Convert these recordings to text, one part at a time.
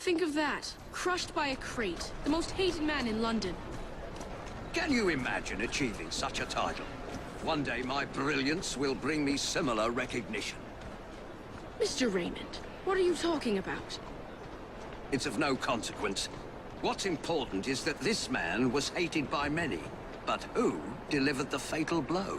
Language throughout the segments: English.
Think of that. Crushed by a crate. The most hated man in London. Can you imagine achieving such a title? One day my brilliance will bring me similar recognition. Mr. Raymond, what are you talking about? It's of no consequence. What's important is that this man was hated by many. But who delivered the fatal blow?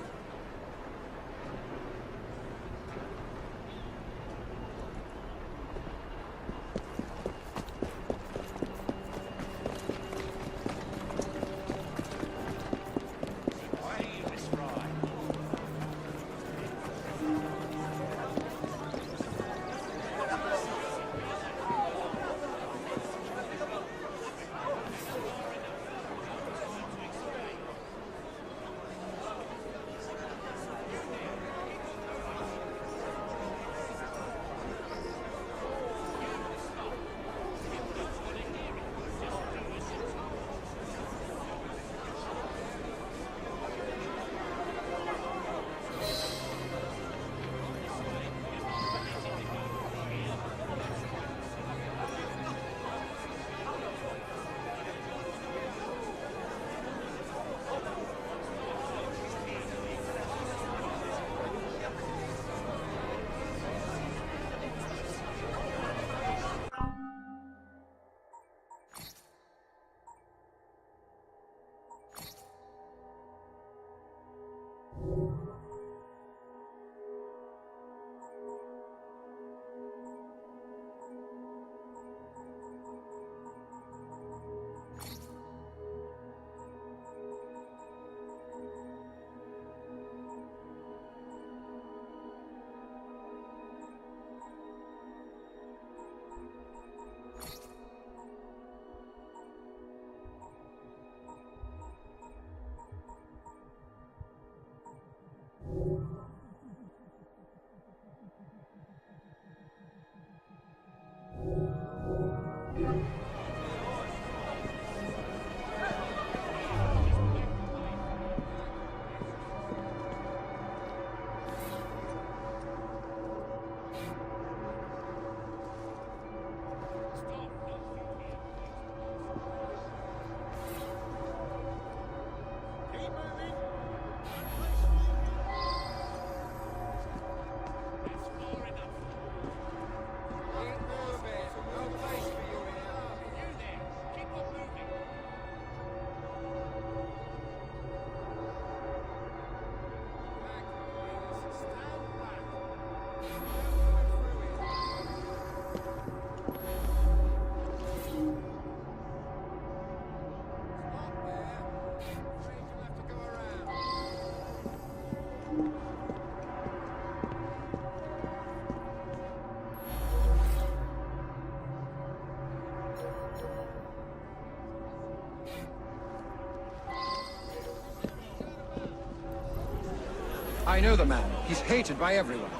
I know the man. He's hated by everyone.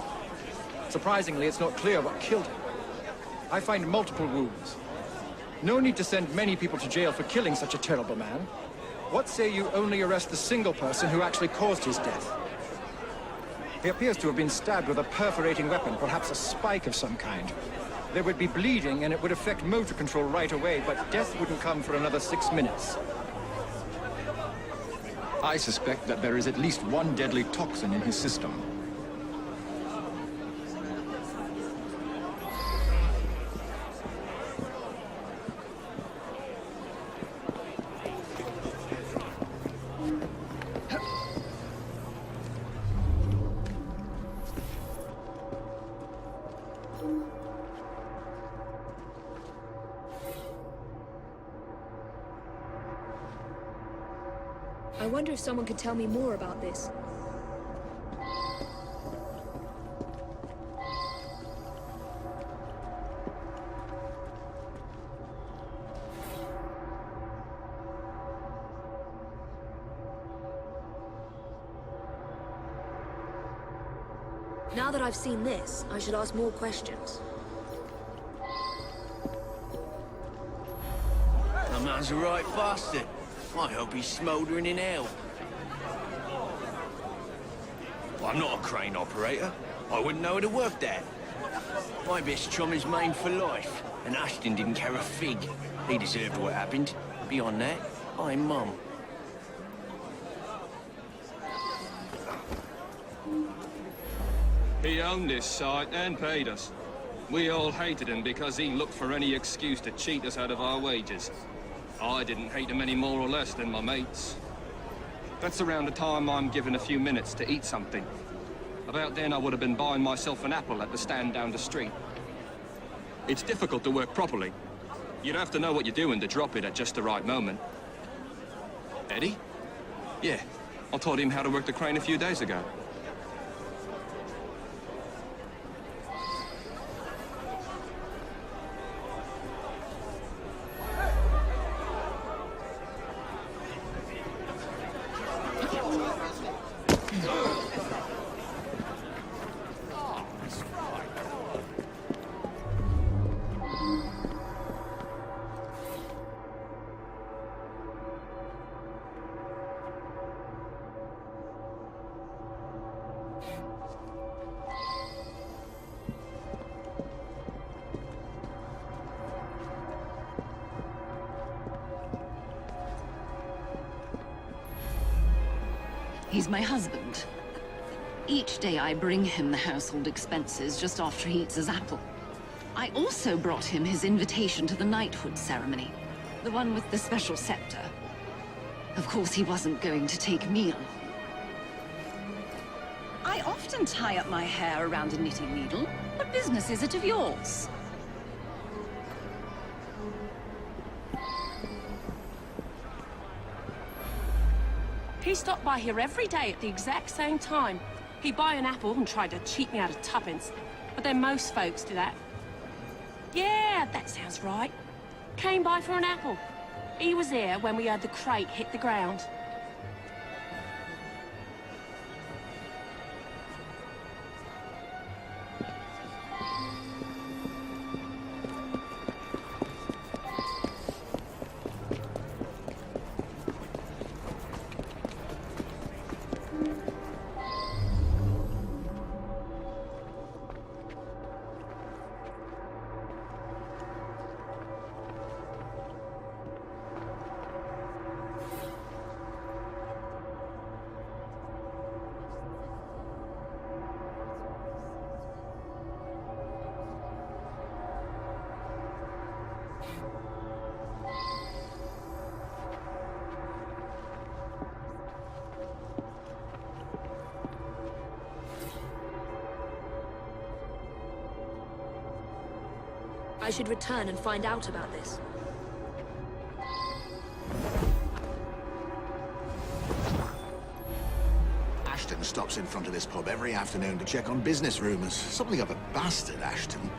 Surprisingly, it's not clear what killed him. I find multiple wounds. No need to send many people to jail for killing such a terrible man. What say you only arrest the single person who actually caused his death? He appears to have been stabbed with a perforating weapon, perhaps a spike of some kind. There would be bleeding and it would affect motor control right away, but death wouldn't come for another 6 minutes. I suspect that there is at least one deadly toxin in his system. I wonder if someone could tell me more about this. Now that I've seen this, I should ask more questions. That man's a right bastard. I hope he's smouldering in hell. I'm not a crane operator. I wouldn't know how to work that. My best chum is maimed for life, And Ashton didn't care a fig. He deserved what happened. Beyond that, I'm mum. He owned this site and paid us. We all hated him because he looked for any excuse to cheat us out of our wages. I didn't hate him any more or less than my mates. That's around the time I'm given a few minutes to eat something. About then I would have been buying myself an apple at the stand down the street. It's difficult to work properly. You'd have to know what you're doing to drop it at just the right moment. Eddie? Yeah, I taught him how to work the crane a few days ago. He's my husband. Each day I bring him the household expenses just after he eats his apple. I also brought him his invitation to the knighthood ceremony, the one with the special scepter. Of course, he wasn't going to take me along. I often tie up my hair around a knitting needle. What business is it of yours? He stopped by here every day at the exact same time. He'd buy an apple and try to cheat me out of tuppence. But then most folks do that. Yeah, that sounds right. Came by for an apple. He was here when we heard the crate hit the ground. I should return and find out about this. Ashton stops in front of this pub every afternoon to check on business rumors. Something of a bastard, Ashton.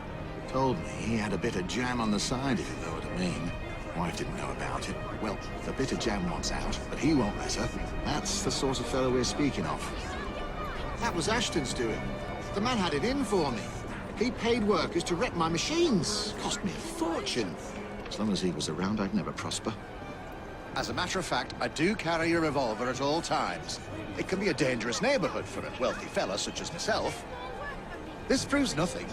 Told me he had a bit of jam on the side, if you know what I mean. Wife didn't know about it. Well, the bit of jam wants out, but he won't let her. That's the sort of fellow we're speaking of. That was Ashton's doing. The man had it in for me. He paid workers to wreck my machines. Cost me a fortune. As long as he was around, I'd never prosper. As a matter of fact, I do carry a revolver at all times. It can be a dangerous neighborhood for a wealthy fella such as myself. This proves nothing.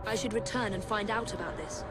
I should return and find out about this.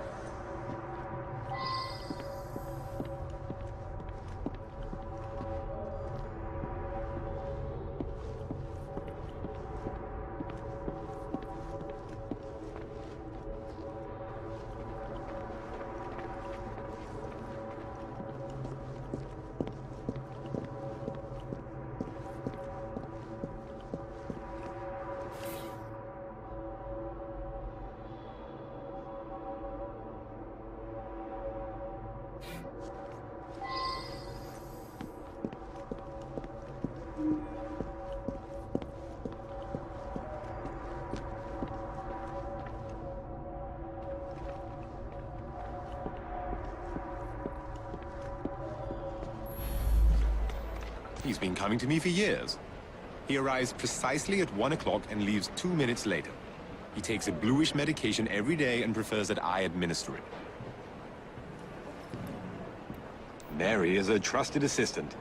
He's been coming to me for years. He arrives precisely at 1 o'clock and leaves 2 minutes later. He takes a bluish medication every day and prefers that I administer it. Mary is a trusted assistant.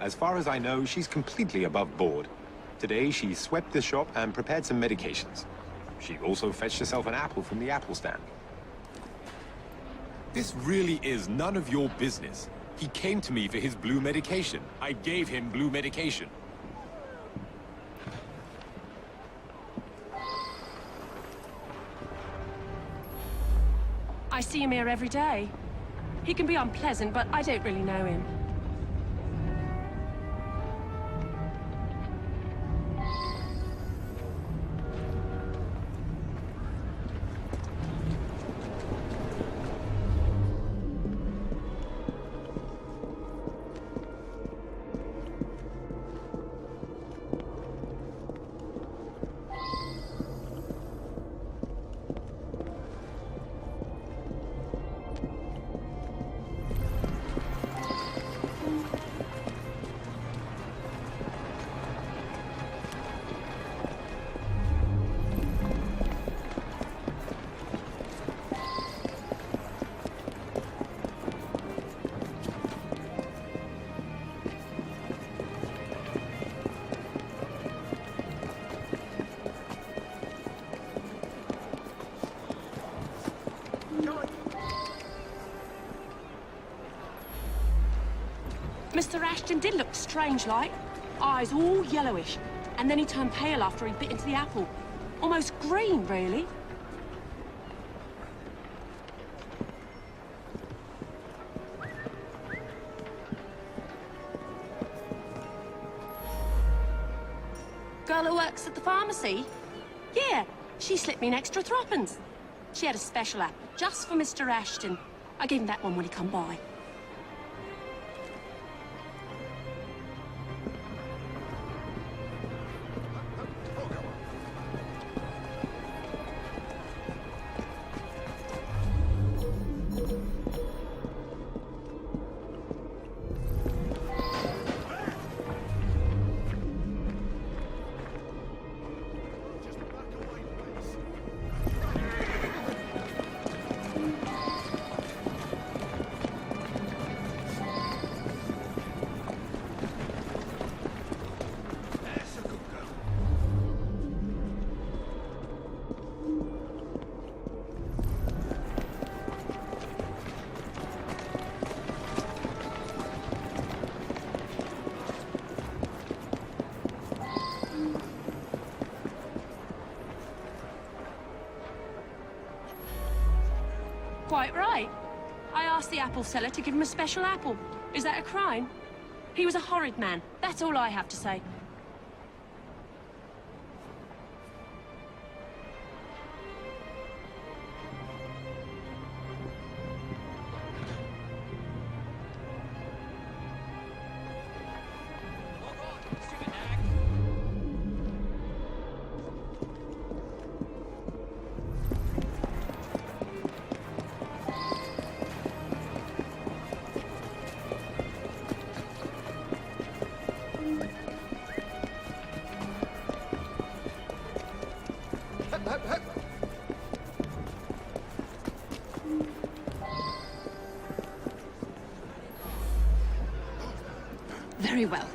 As far as I know, she's completely above board. Today, she swept the shop and prepared some medications. She also fetched herself an apple from the apple stand. This really is none of your business. He came to me for his blue medication. I gave him blue medication. I see him here every day. He can be unpleasant, but I don't really know him. Mr. Ashton did look strange-like. Eyes all yellowish. And then he turned pale after he bit into the apple. Almost green, really. Girl who works at the pharmacy? Yeah, she slipped me an extra threepence. She had a special apple, just for Mr. Ashton. I gave him that one when he come by. Quite right. I asked the apple seller to give him a special apple. Is that a crime? He was a horrid man. That's all I have to say. Very well.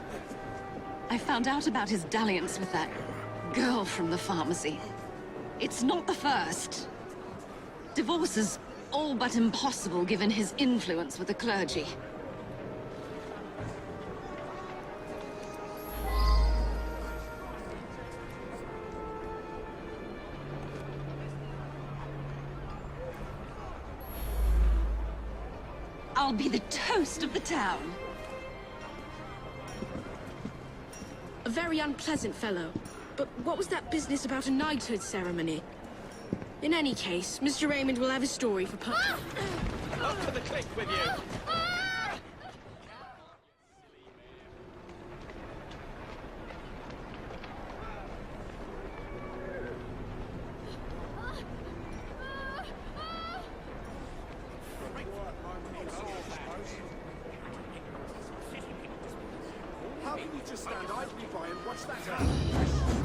I found out about his dalliance with that girl from the pharmacy. It's not the first. Divorce is all but impossible given his influence with the clergy. I'll be the toast of the town. A very unpleasant fellow. But what was that business about a knighthood ceremony? In any case, Mr. Raymond will have a story for Up to the cliff with you! How can you just stand idly by and watch that happen?